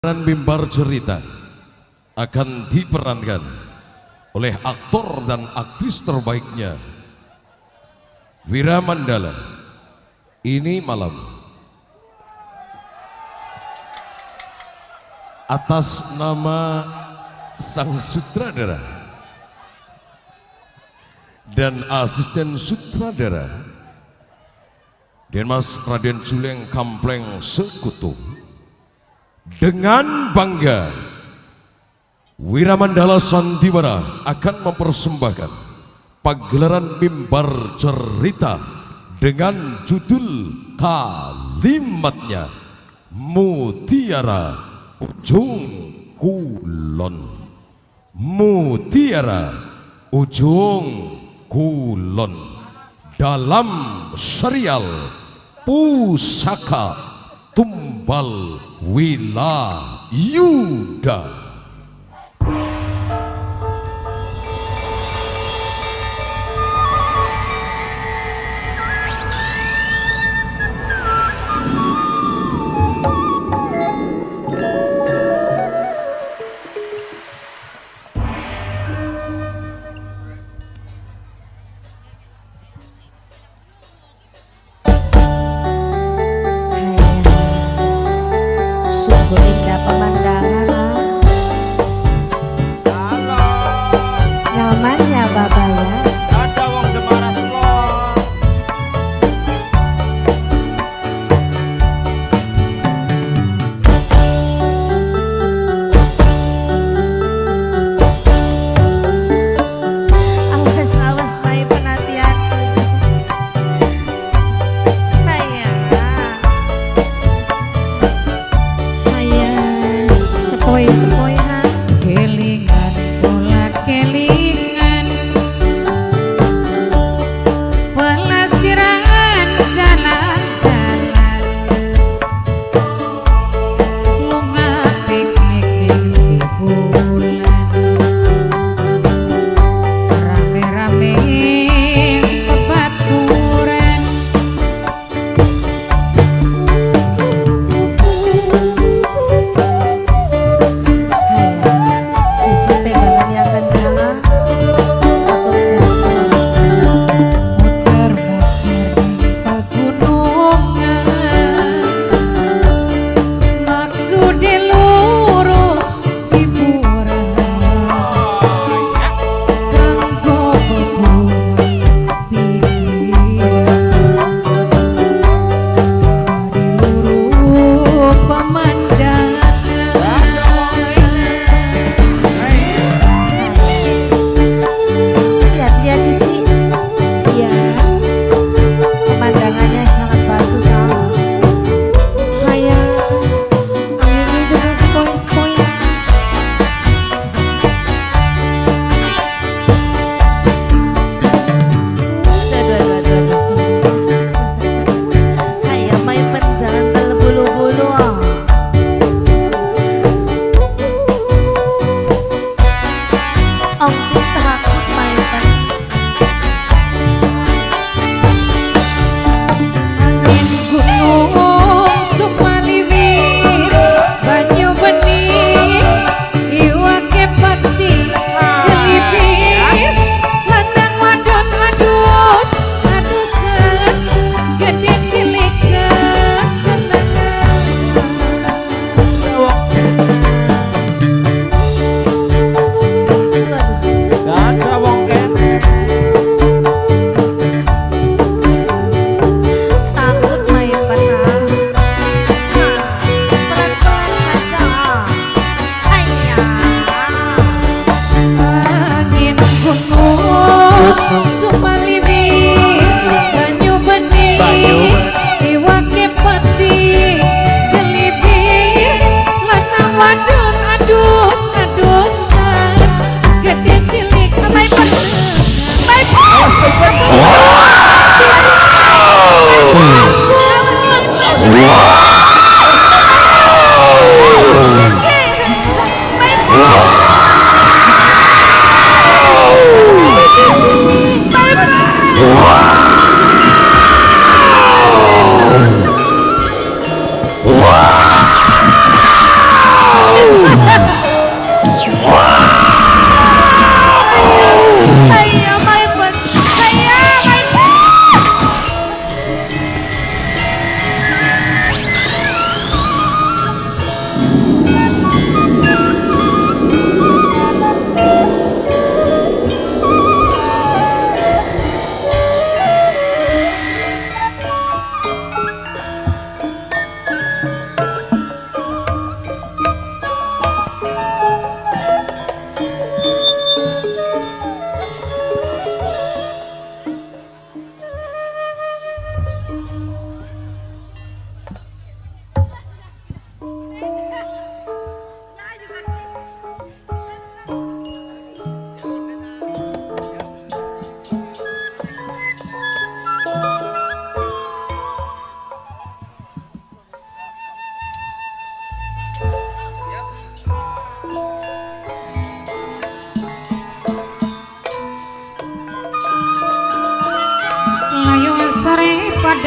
Dan mimbar cerita akan diperankan oleh aktor dan aktris terbaiknya Wiramandala. Ini malam atas nama sang sutradara dan asisten sutradara Denmas Raden Culeng Kampleng Sekutu, dengan bangga Wiramandala Sandiwara akan mempersembahkan pagelaran mimbar cerita dengan judul kalimatnya Mutiara Ujung Kulon. Mutiara Ujung Kulon dalam serial Pusaka Tumbal Wilayuda. Indah pemandangan, nyamannya Bapak ya. Ada wong Jemara Selong. Awas awas bayi penantian. Sepoi ha Kelingan pola kelingan pelesiran jalan-jalan lunga piknik ning cibulan rame-rame bebaturan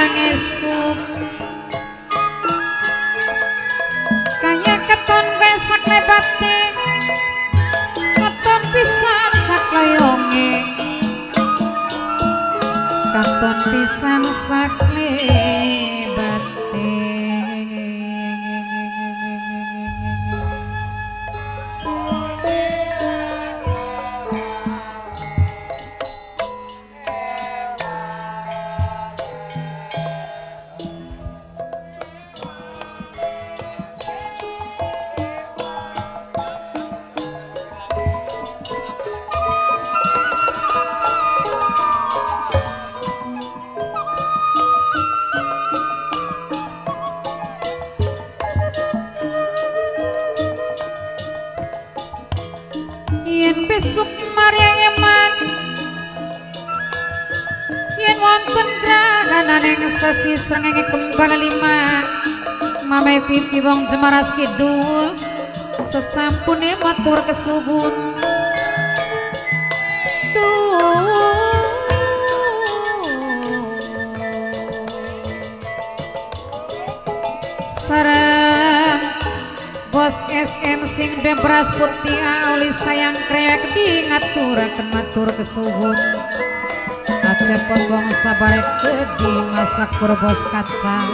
panjang esuk kaya keton besak lebate keton pisan saklayonge keton pisan saklebate yen besok maryangeman yen wonten grahana ning sasi srengenge kembal 5 mame pipi wong Jemaras Kidul sesampune matur kesuwun sareng Bos SM sing debras putih auli sayang krek di ngaturaken matur kesuwun acepot wong sabarek di masak bos kacang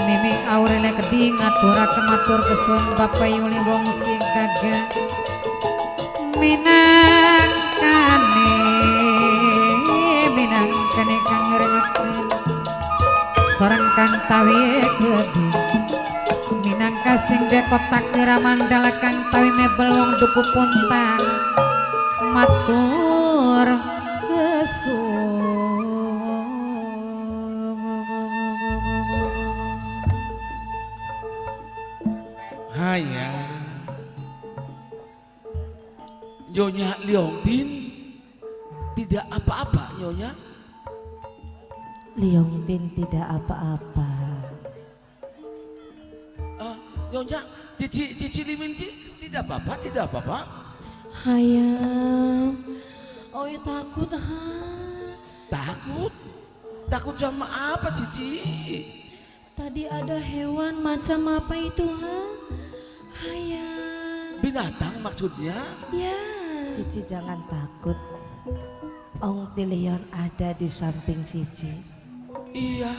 mimi aurele kedi ngaturaken matur kesuwun Bapak Yuli wong sing gagah minangkane kang ngerengaken sorang kang tawi gede minangka sing dekotak ramandala kang tawi mebel wong duku puntang matur kesuwun hanya Nyonya Leontin tidak apa-apa Nyonya. Leontin tidak apa-apa. Nyonya Cici Liminci tidak apa-apa, tidak apa-apa. Hayam, oh ya takut Takut? Takut sama apa Cici? Tadi ada hewan macam apa itu Hayam. Binatang maksudnya? Ya. Cici jangan takut. Ong Tilion ada di samping Cici. Iya.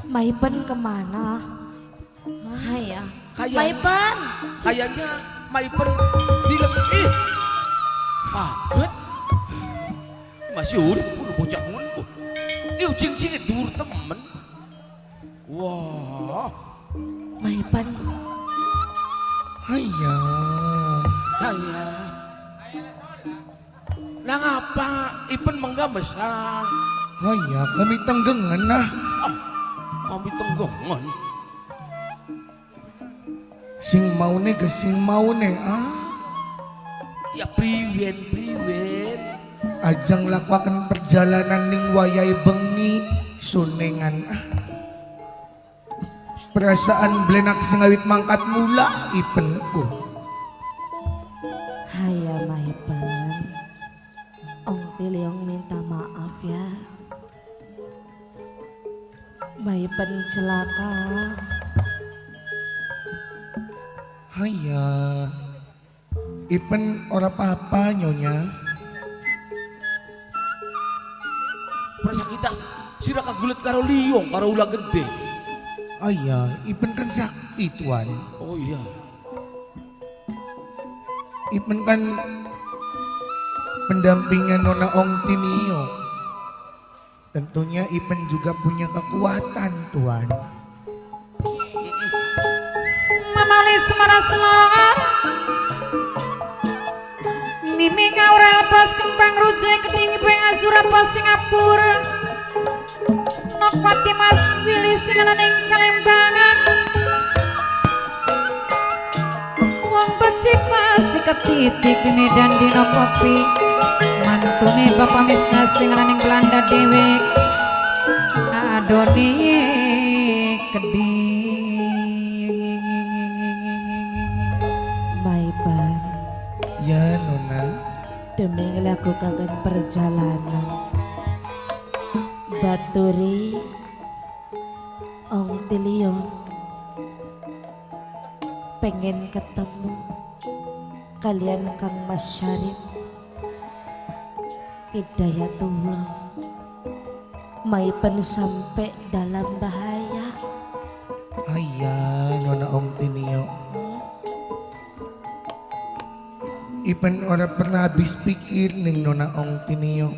Maipen kemana? Hayam. Maipen. Kayaknya Maipen dilebih. Kaget. Masih urip kudu bocah ngono. Ieu cing-cing dur temen. Wah. Maipen. Haya. Nah ngapa Ipen menggak besar? Haya kami tenggengan Kami tenggengan. Sing maune ke sing maune Ya priwen. ajang lakwakan perjalanan ning wayai bengi sunengan perasaan blenak sing awit mangkat mula Ipenku. Hayam Maipen. Ong Tiliong minta maaf ya. Maipen celaka. Haya Ipen ora apa-apa Nyonya. Perasa kita sira kagulet karo liong karo ulah gede. Aya Ipen kan sakti tuan. Oh iya. Ipen kan pendampingnya Nona Ong Tinio. Tentunya Ipen juga punya kekuatan tuan. Mamali Semaras Lor Mimi Aurel Bos Kembang Rujai Kedingi Beng Azura Bos Singapura Nokwati Mas Willy Singanan ing Kalembangan Wong beci pas diketitik di Medan Dino Kopi Mantune Bapak Misna Singanan ing Belanda Dewek Adoni Keding Maipen. Ya Nona. Demi melakukan perjalanan baturi Ong Tilion pengen ketemu kalian Kang Mas Syarif Hidayatullah maipen sampai dalam bahaya. Aya Nona Ong Tinio. Ipen ora pernah habis pikir ning Nona Ong Tinio.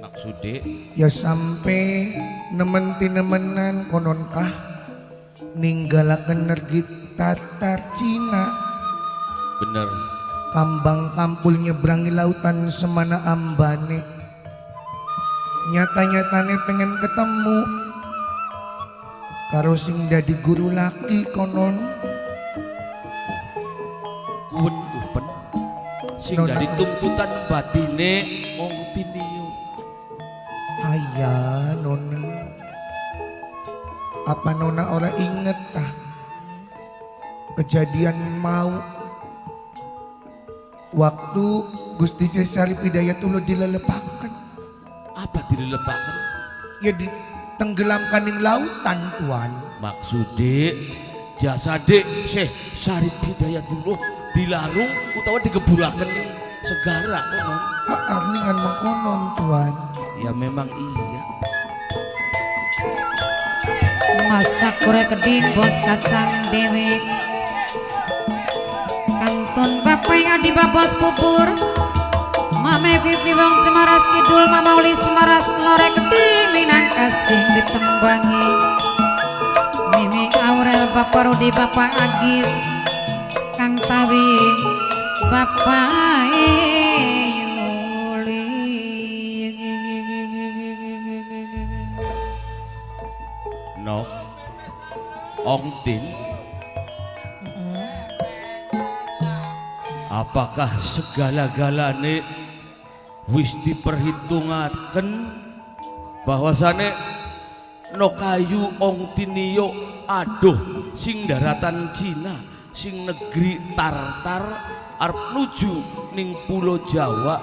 Maksude Ya sampai nemen-nemenan kononkah ninggalaken nergit Tatar Cina bener kambang kampul nyebrangi lautan semana ambane. Nyata-nyatane pengen ketemu karo sing dadi guru laki konon. kuwen upen sing Nona. dari tuntutan batine Ong Tinio. Aya Nona. Apa Nona ora inget kejadian mau waktu Gusti Syarif Hidayatullah dilelepakan? Apa dilelepakan? Ya ditenggelamkan ning lautan tuan. Maksude jasade Syekh Syarif Hidayatullah dilarung utawa digeburaken ning segara konon. Arningan mengkonon tuan. Ya memang iya. Masak kure keding bos kacang dewek kantun bapak adi babos pupur Mame Vivi wong Cemaras Kidul Mama Uli Semaras lore keding minang kasih ditembangi Mimi Aurel Bapak Rudi Bapak Agis Kang Tawi Bapak Yuli. No Ong Tin, apakah segala-galane wis diperhitungaken bahwasane no kayu Ong Tinio aduh sing daratan Cina sing negeri Tartar arep nuju ning pulau Jawa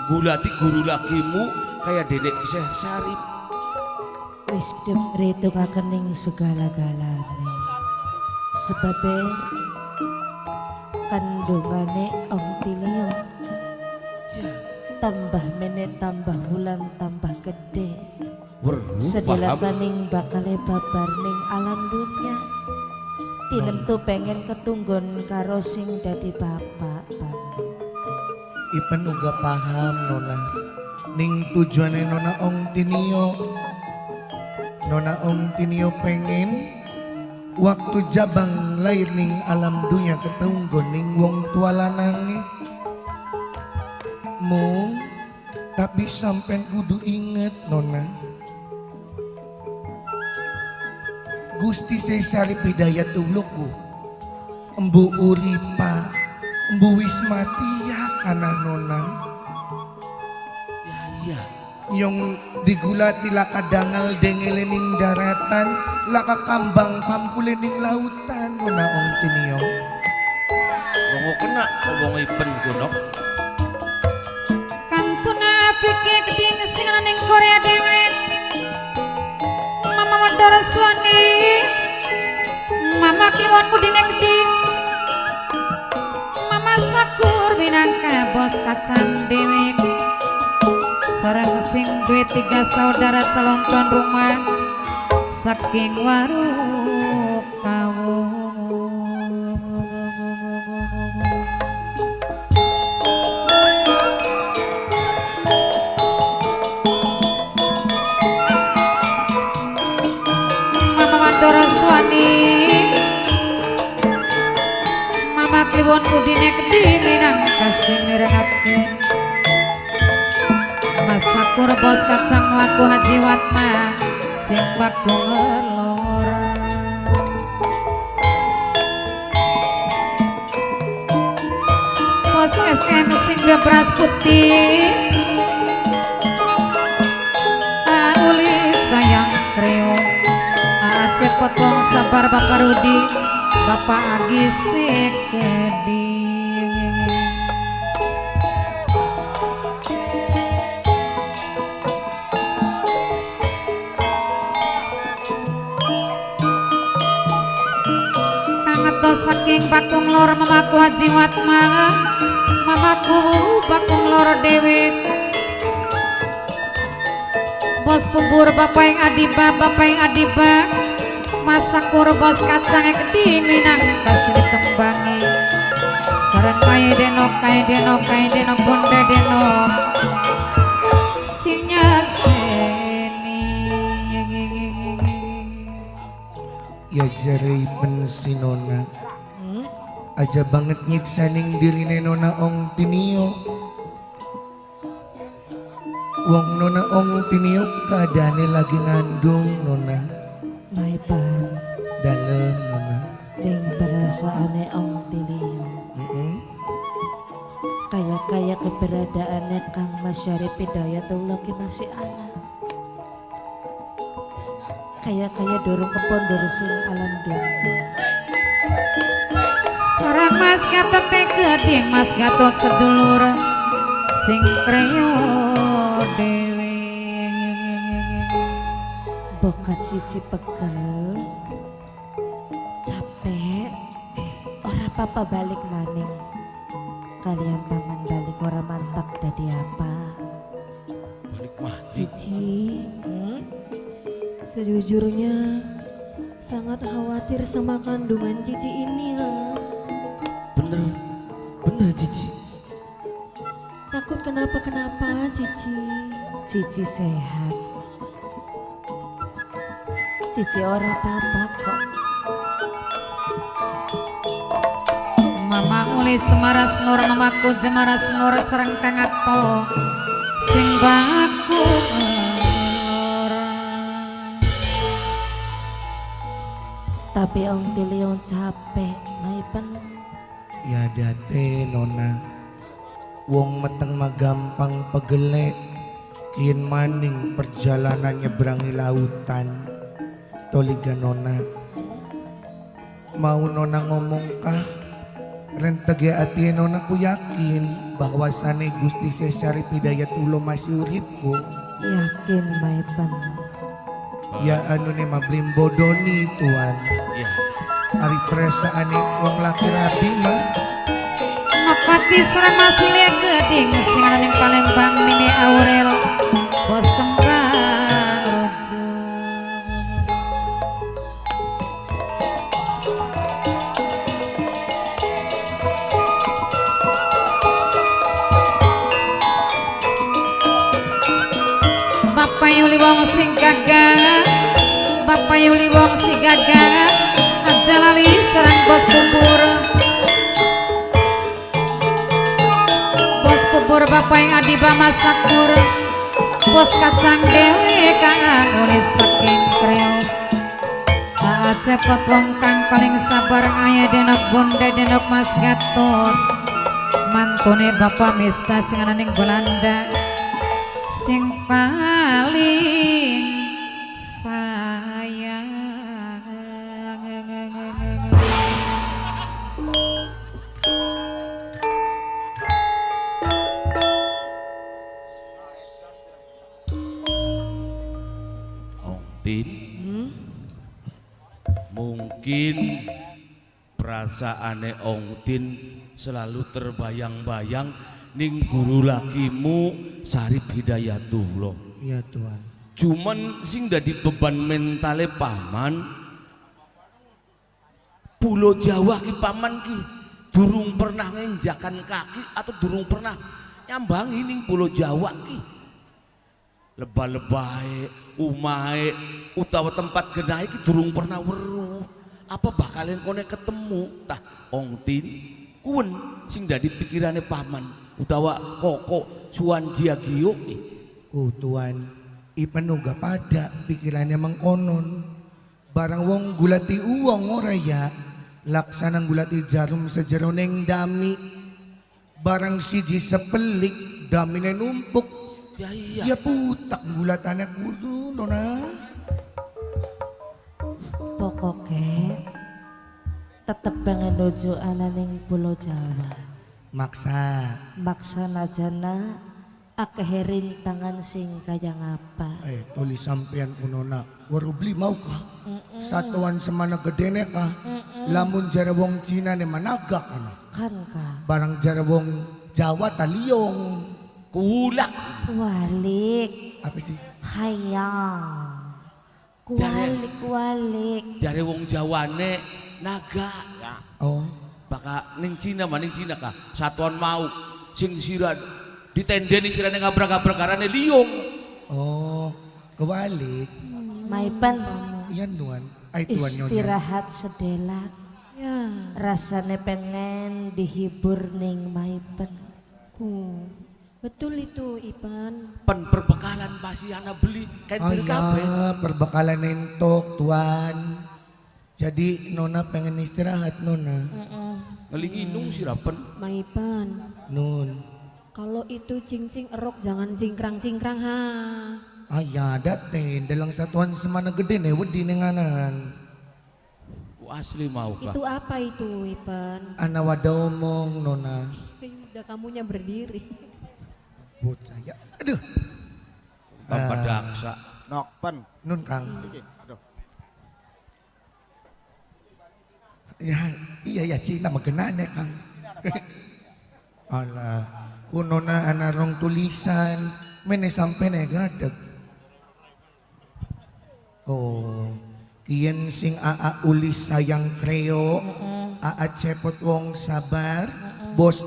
gulati guru lakimu kayak dedek Syekh Syarif. Wis diperhitungaken ning segala-galane sebabe kandungane Ong Tilion Ya, tambah menit tambah bulan tambah gede Weruh sedila paham. paning bakale babar ning alam dunia tinem tuh pengen ketunggon karo sing dadi bapak paman. Ipen uga paham Nona. Ning tujuane Nona Ong Tinio. Nona Ong Tinio pengen waktu jabang lahir ning alam dunia ketunggon ning wong tua lanange. Mung tapi sampean kudu inget Nona. Gusti Syarif Hidayatullah ku embu uripa embu wis mati ya kana Nona. ya iya. Yang digulati laka dangal dengelening daratan laka kambang kampulening lautan Nona Ong Tinio. Rongo kena ngomong ipen gunok. Kantuna pikir keding sing ana ning Korea dewek Mama Mandara Swani Mama Kliwon kudine keding Mama Sakur minangka bos kacang dewek sareng sing duwe 3 saudara calon tuan rumah saking warung kawung. Mama Mandoro Swani Mama Kliwon kudine keding minang kasih mirengakeun Mas Sakur bos kacang laku Haji Watma sing baku ngelor. Bos SM sing dua beras putih Uli sayang kreo Aceh potong sabar Bapak Rudi Bapak Agis Keding. Kula saking Bakung Lor mamaku Haji Watma, mamaku Bakung Lor Dewek. Bos bubur bapak yang adiba, masakur bos kacang yang gede minang kasih ditembangi. Sareng kaya denok bonde denok sinyak seni. Ya jari si nona aja banget nyiksaning diri nona ong tinio. Wong nona ong tinio keadaannya lagi ngandung nona. Maipan Dalem nona. ring perasaane ong tilio. Kaya keberadaannya Kang Mas Syarif Hidayatullah ki masih anak. Kaya dorong ke pondor sing alam dunia. Sarang Mas Gatot Geding, Mas Gatot sedulur sing kreo dewe. Bokat cici pegel, capek, ora papa balik maning. Kalian paman balik ora mantak dadi apa? Balik mati. Cici, sejujurnya sangat khawatir sama kandungan Cici ini ya. Bener Cici. Takut kenapa-kenapa Cici. Cici sehat. Cici ora apa-apa kok. Mama uli semaras nur mamaku jemaras nur sereng tengato sing baku Tapi ong tilio capek, Maipan. Ya date nona. Wong meteng mah gampang pegele. Kian maning perjalanan nyeberangi lautan. Toliga nona. Mau nona ngomong kah? Rentege ati nona ku yakin bahwasane Gusti Syarif Hidayatullah masih uripku. Yakin, Maipan. Ya anu ne mablim bodoni tuan. Iya. Ari perasaane wong laki rabi mah. ngokoti serang Mas Wilya Geding sing ana ning Palembang Mini Aurel bos kembang ujung. Bapak Yuli wong sing gagah, Bapak Yuli wong sing gagah, aja lali serang bos bubur. Bos bubur Bapak yang adiba masakur, bos kacang dewe kang nulis saking kreo. Tak cepet wong kang paling sabar ayah denok bonde denok Mas Gatot, mantune Bapak Mista sing ana ning Belanda. Sing paling sayang. Ong Tin, mungkin perasaane Ong Tin selalu terbayang-bayang ning guru lakimu Syarif Hidayatullah. Iya tuan. Cuman sing dadi beban mentale paman, Pulau Jawa ki paman ki durung pernah ngenjakan kaki atau durung pernah nyambangi ning Pulau Jawa ki. Lebah-lebahe, umahe, utawa tempat genahe ki durung pernah weruh. Apa bakalen kone ketemu? Tah Ong Tin kuwen sing dadi pikirane paman. Utawa koko suan jiagio Tuan, ipan uga pada pikirannya mengkonon. Barang wong gulati uang oraya, laksanang gulati jarum sejeroneng dami. Barang siji sepelik damine numpuk. ya iya Ya putak gulatannya kudu nona. Pokoknya tetep pengen nuju ananing Pulau Jawa. Maksa. Maksa najana akeh rintangan sing kaya ngapa. Tulis sampean kunona. Waru beli mau kah? Satuan semana gedene kah? Lamun jare wong Cina ne managa kana. Kan ka. Barang jare wong Jawa taliong. Kulak. Kualik. Apa sih? Hayang. Kualik. Jare wong Jawane naga. Oh. Baka ning Cina mah ning Cina kah? Satuan mau sing sira ditendeni cirane ngabrak-abrak karane liung. Oh, kebalik. Maipan Iya nuan. Ay tuan nyonya. istirahat sedela. Ya, Rasane pengen dihibur ning Maipan. betul itu Ipan. Pen perbekalan pasti ana beli kain Oh beli kabeh. iya, perbekalan entok tuan. Jadi nona pengen istirahat nona. Ngelinginung sira pen. Maipan, Nun. kalau itu cing-cing erok jangan cingkrang-cingkrang ha. Ayah daten dalam satuan semana gede nih wedi nenganan. Asli mau kah? Itu apa itu Ipan? Ana wada omong nona. Udah kamunya berdiri. Bocah ya. Aduh. Bapak daksa. Nok pen. Nun Kang. Iki, aduh. Ya, iya ya Cina magenane Kang. Alah, kunona ana rong tulisan, mene sampe gadeg. Oh, kian sing aa ulis sayang kreo, aa cepot wong sabar, bos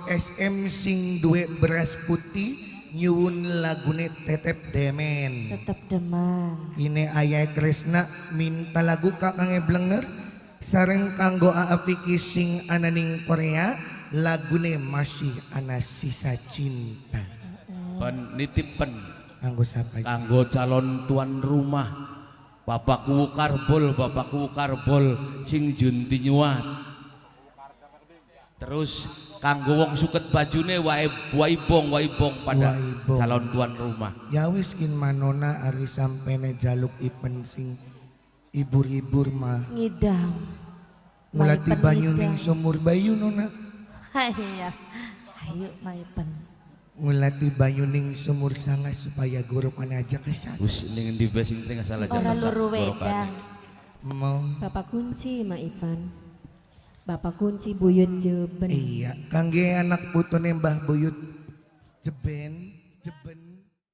SM sing duwe beras putih, nyuwun lagune tetep demen. Tetep deman. Kini ayah Kresna minta lagu kakange blenger sareng kanggo aapiki sing ananing Korea lagune masih ana sisa cinta. Pen nitip pen Kanggo sapa Ci? kanggo calon tuan rumah. Bapakku karbol sing junti nyuat. Terus kanggo wong suket bajune waibong pada Waibong. calon tuan rumah. Ya wis kin manona ari sampene jaluk ipen sing ibur-ibur mah. Ngidam. Mulati Maipan banyu ngidam. ning sumur bayu nona. Hayya. Ayo Maipan. Mulati banyu ning sumur sanga supaya gorokan aja kesan. Wis ning ndi sing tengah salah Ora jalan luru wedang. Mau. Bapak kunci Ma Ipan. Bapak kunci buyut jeben. Iya, kangge anak putune Mbah Buyut jeben